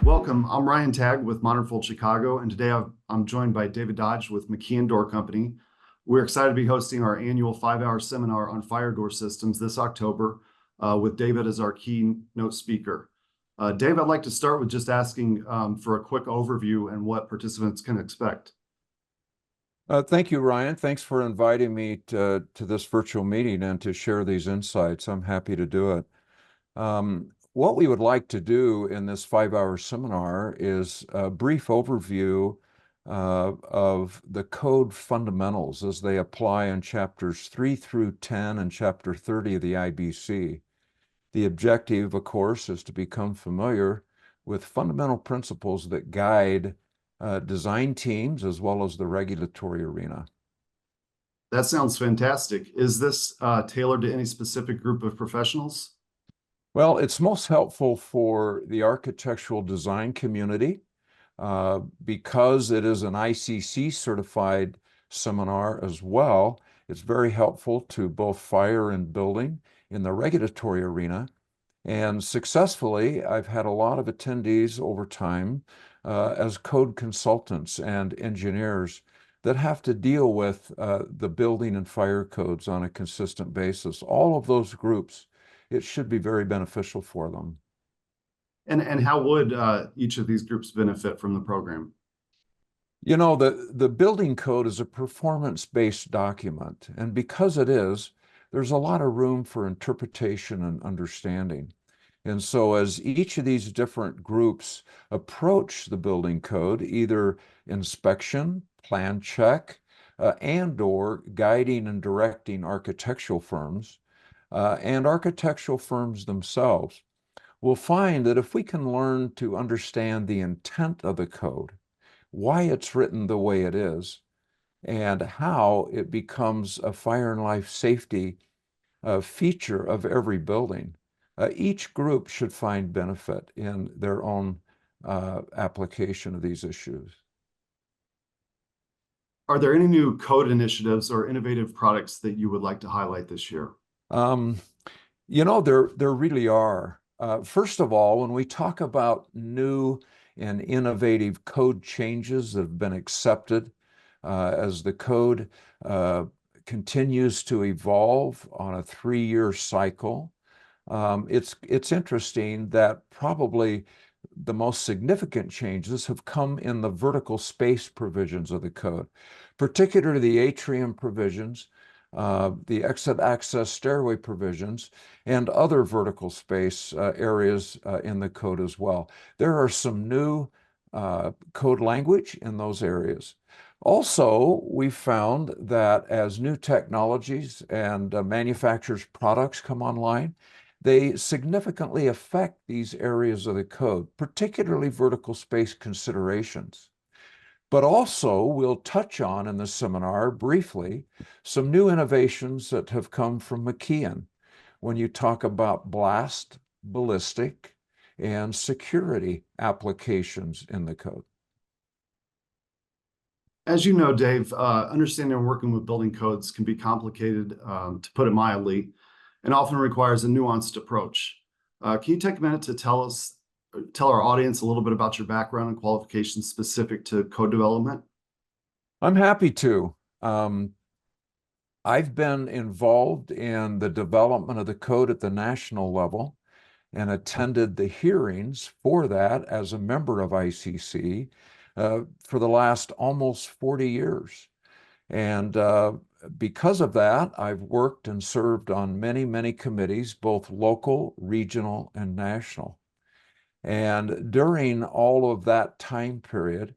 Welcome. I'm Ryan Tagg with Modern Fold Chicago, and today I'm joined by David Dodge with McKeon Door Company. We're excited to be hosting our annual 5-hour seminar on fire door systems this October with David as our keynote speaker. Dave, I'd like to start with just asking for a quick overview and what participants can expect. Thank you, Ryan. Thanks for inviting me to this virtual meeting and to share these insights. I'm happy to do it. What we would like to do in this 5-hour seminar is a brief overview of the code fundamentals as they apply in chapters 3 through 10 and chapter 30 of the IBC. The objective, of course, is to become familiar with fundamental principles that guide design teams as well as the regulatory arena. That sounds fantastic. Is this tailored to any specific group of professionals? Well, it's most helpful for the architectural design community because it is an ICC certified seminar as well. It's very helpful to both fire and building in the regulatory arena. And successfully, I've had a lot of attendees over time as code consultants and engineers that have to deal with the building and fire codes on a consistent basis. All of those groups, it should be very beneficial for them. And how would each of these groups benefit from the program? You know, the building code is a performance-based document, and because it is, there's a lot of room for interpretation and understanding. And so as each of these different groups approach the building code, either inspection, plan check, and/or guiding and directing architectural firms, and architectural firms themselves, we'll find that if we can learn to understand the intent of the code, why it's written the way it is, and how it becomes a fire and life safety feature of every building, each group should find benefit in their own application of these issues. Are there any new code initiatives or innovative products that you would like to highlight this year? You know, there really are. First of all, when we talk about new and innovative code changes that have been accepted as the code continues to evolve on a 3-year cycle, it's interesting that probably the most significant changes have come in the vertical space provisions of the code, particularly the atrium provisions, the exit access stairway provisions, and other vertical space areas in the code as well. There are some new code language in those areas. Also, we've found that as new technologies and manufacturers' products come online, they significantly affect these areas of the code, particularly vertical space considerations. But also, we'll touch on in the seminar briefly some new innovations that have come from McKeon when you talk about blast, ballistic, and security applications in the code. As you know, Dave, understanding and working with building codes can be complicated, to put it mildly, and often requires a nuanced approach. Can you take a minute to tell our audience a little bit about your background and qualifications specific to code development? I'm happy to. I've been involved in the development of the code at the national level and attended the hearings for that as a member of ICC for the last almost 40 years. And because of that, I've worked and served on many, many committees, both local, regional, and national. And during all of that time period,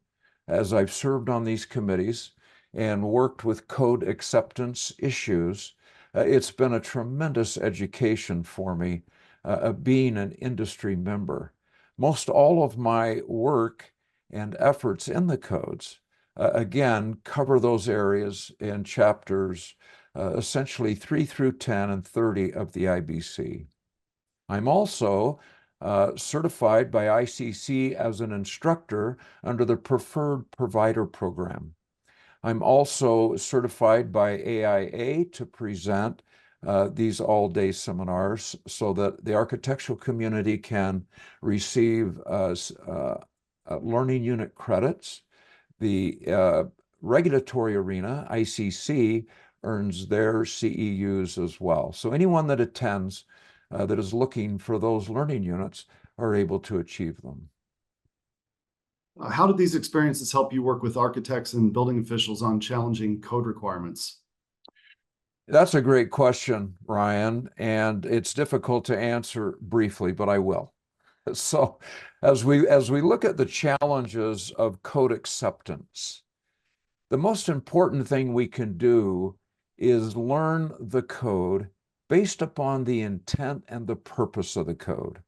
as I've served on these committees and worked with code acceptance issues, it's been a tremendous education for me being an industry member. Most all of my work and efforts in the codes, again, cover those areas in chapters essentially 3 through 10 and 30 of the IBC. I'm also certified by ICC as an instructor under the Preferred Provider Program. I'm also certified by AIA to present these all-day seminars so that the architectural community can receive learning unit credits. The regulatory arena, ICC, earns their CEUs as well. So anyone that attends that is looking for those learning units are able to achieve them. How did these experiences help you work with architects and building officials on challenging code requirements? That's a great question, Ryan, and it's difficult to answer briefly, but I will. So as we look at the challenges of code acceptance, the most important thing we can do is learn the code based upon the intent and the purpose of the code.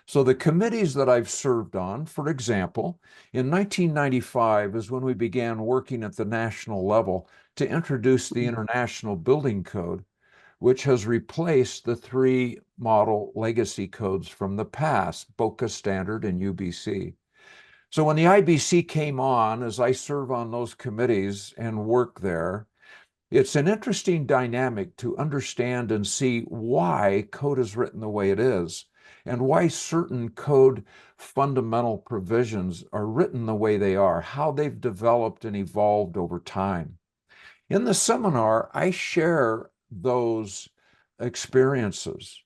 So the committees that I've served on, for example, in 1995 is when we began working at the national level to introduce the International Building Code, which has replaced the three model legacy codes from the past, BOCA Standard and UBC. So when the IBC came on, as I serve on those committees and work there, it's an interesting dynamic to understand and see why code is written the way it is and why certain code fundamental provisions are written the way they are, how they've developed and evolved over time. In the seminar, I share those experiences,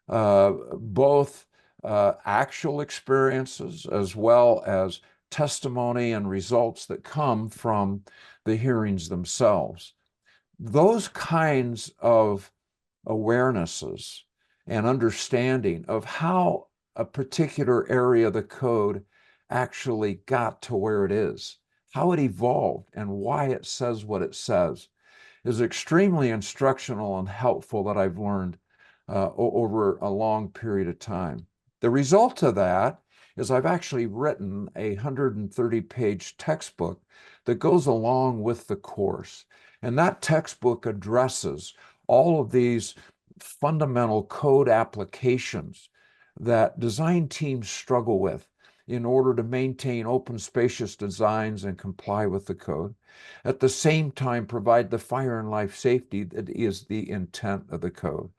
both actual experiences as well as testimony and results that come from the hearings themselves. Those kinds of awarenesses and understanding of how a particular area of the code actually got to where it is, how it evolved, and why it says what it says is extremely instructional and helpful that I've learned over a long period of time. The result of that is I've actually written a 130-page textbook that goes along with the course. And that textbook addresses all of these fundamental code applications that design teams struggle with in order to maintain open, spacious designs and comply with the code. At the same time, provide the fire and life safety that is the intent of the code.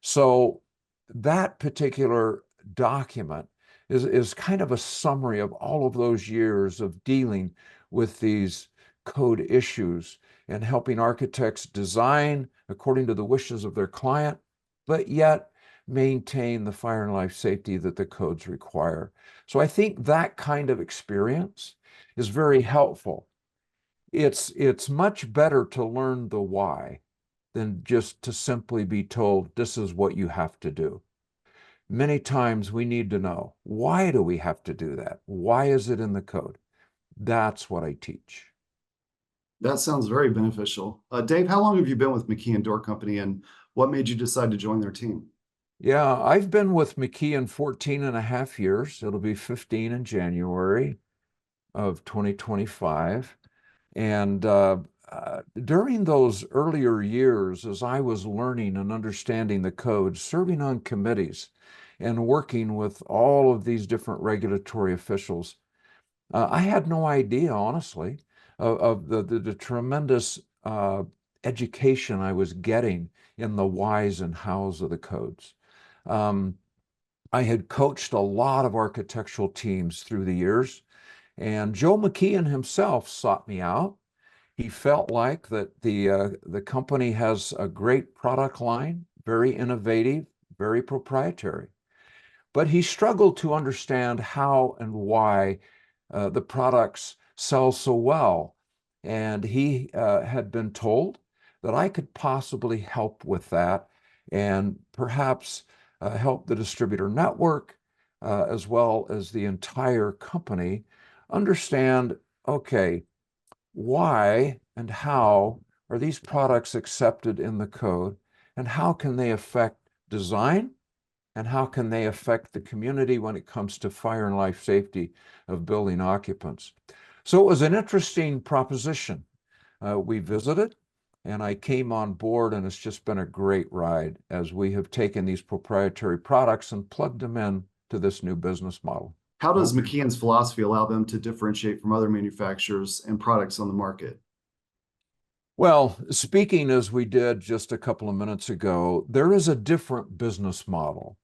So that particular document is kind of a summary of all of those years of dealing with these code issues and helping architects design according to the wishes of their client, but yet maintain the fire and life safety that the codes require. So I think that kind of experience is very helpful. It's much better to learn the why than just to simply be told, this is what you have to do. Many times we need to know, why do we have to do that? Why is it in the code? That's what I teach. That sounds very beneficial. Dave, how long have you been with McKeon Door Company and what made you decide to join their team? Yeah, I've been with McKeon 14 and a half years. It'll be 15 in January of 2025. And during those earlier years, as I was learning and understanding the code, serving on committees and working with all of these different regulatory officials, I had no idea, honestly, of the tremendous education I was getting in the whys and hows of the codes. Um, I had coached a lot of architectural teams through the years, and Joe McKeon himself sought me out. He felt like that the company has a great product line, very innovative, very proprietary. But he struggled to understand how and why the products sell so well. And he had been told that I could possibly help with that and perhaps help the distributor network as well as the entire company understand, okay, why and how are these products accepted in the code, and how can they affect design, and how can they affect the community when it comes to fire and life safety of building occupants. So it was an interesting proposition. We visited, and I came on board, and it's just been a great ride as we have taken these proprietary products and plugged them in to this new business model. How does McKeon's philosophy allow them to differentiate from other manufacturers and products on the market? Well, speaking as we did just a couple of minutes ago, there is a different business model.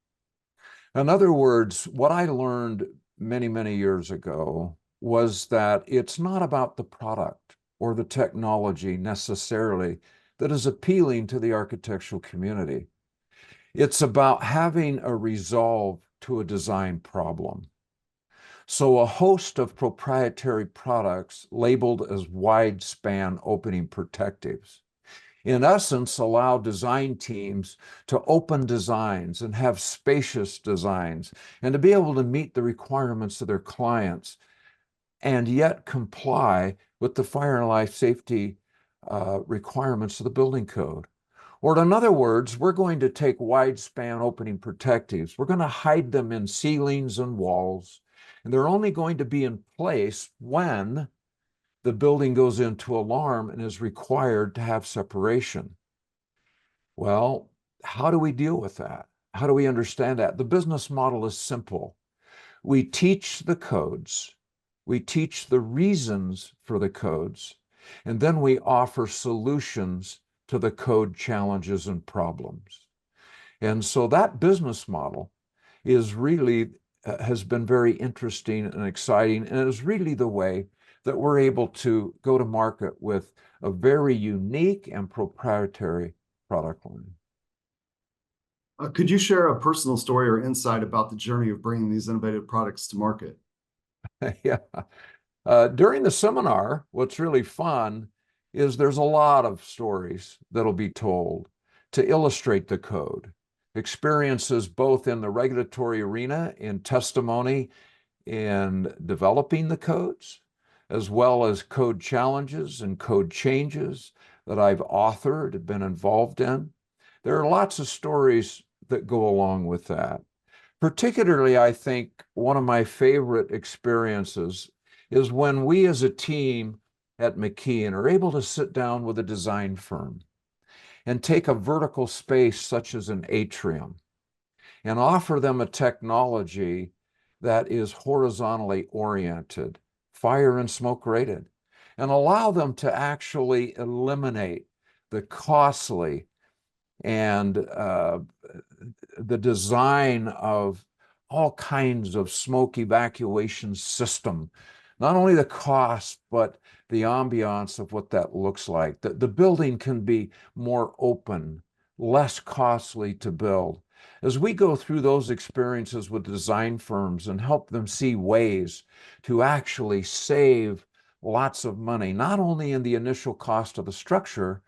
In other words, what I learned many, many years ago was that it's not about the product or the technology necessarily that is appealing to the architectural community. It's about having a resolve to a design problem. So a host of proprietary products labeled as wide span opening protectives, in essence, allow design teams to open designs and have spacious designs and to be able to meet the requirements of their clients and yet comply with the fire and life safety requirements of the building code. Or in other words, we're going to take wide span opening protectives. We're going to hide them in ceilings and walls, and they're only going to be in place when the building goes into alarm and is required to have separation. Well, how do we deal with that? How do we understand that? The business model is simple. We teach the codes, we teach the reasons for the codes, and then we offer solutions to the code challenges and problems. And so that business model is really has been very interesting and exciting, and is really the way that we're able to go to market with a very unique and proprietary product line. Could you share a personal story or insight about the journey of bringing these innovative products to market? Yeah. During the seminar, what's really fun is there's a lot of stories that'll be told to illustrate the code, experiences both in the regulatory arena, in testimony, in developing the codes, as well as code challenges and code changes that I've authored, been involved in. There are lots of stories that go along with that. Particularly, I think one of my favorite experiences is when we as a team at McKeon are able to sit down with a design firm and take a vertical space such as an atrium and offer them a technology that is horizontally oriented, fire and smoke rated, and allow them to actually eliminate the costly and the design of all kinds of smoke evacuation system. Not only the cost, but the ambiance of what that looks like. The building can be more open, less costly to build. As we go through those experiences with design firms and help them see ways to actually save lots of money, not only in the initial cost of the structure,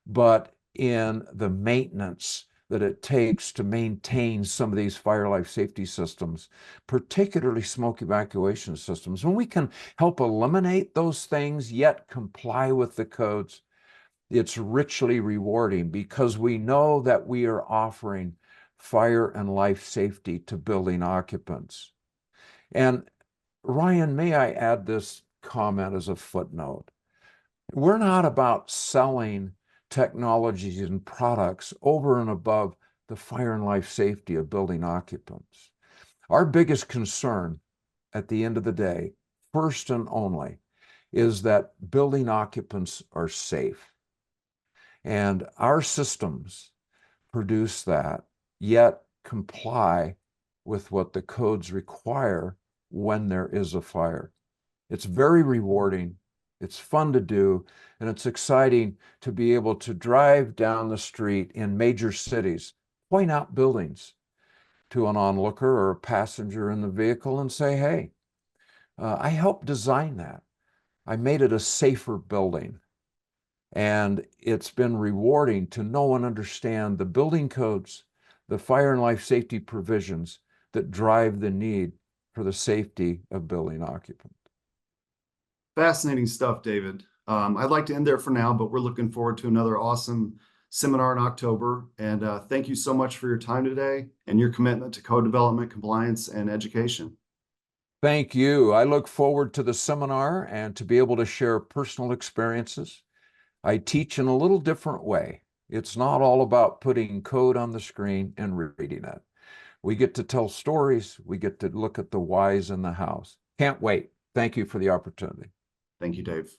but in the maintenance that it takes to maintain some of these fire life safety systems, particularly smoke evacuation systems. When we can help eliminate those things yet comply with the codes, it's richly rewarding because we know that we are offering fire and life safety to building occupants. And Ryan, may I add this comment as a footnote? We're not about selling technologies and products over and above the fire and life safety of building occupants. Our biggest concern at the end of the day, first and only, is that building occupants are safe. And our systems produce that, yet comply with what the codes require when there is a fire. It's very rewarding. It's fun to do, and it's exciting to be able to drive down the street in major cities, point out buildings to an onlooker or a passenger in the vehicle and say, hey, I helped design that. I made it a safer building. And it's been rewarding to know and understand the building codes, the fire and life safety provisions that drive the need for the safety of building occupants. Fascinating stuff, David. I'd like to end there for now, but we're looking forward to another awesome seminar in October. And thank you so much for your time today and your commitment to code development, compliance, and education. Thank you. I look forward to the seminar and to be able to share personal experiences. I teach in a little different way. It's not all about putting code on the screen and reading it. We get to tell stories. We get to look at the whys and the hows. Can't wait. Thank you for the opportunity. Thank you, Dave.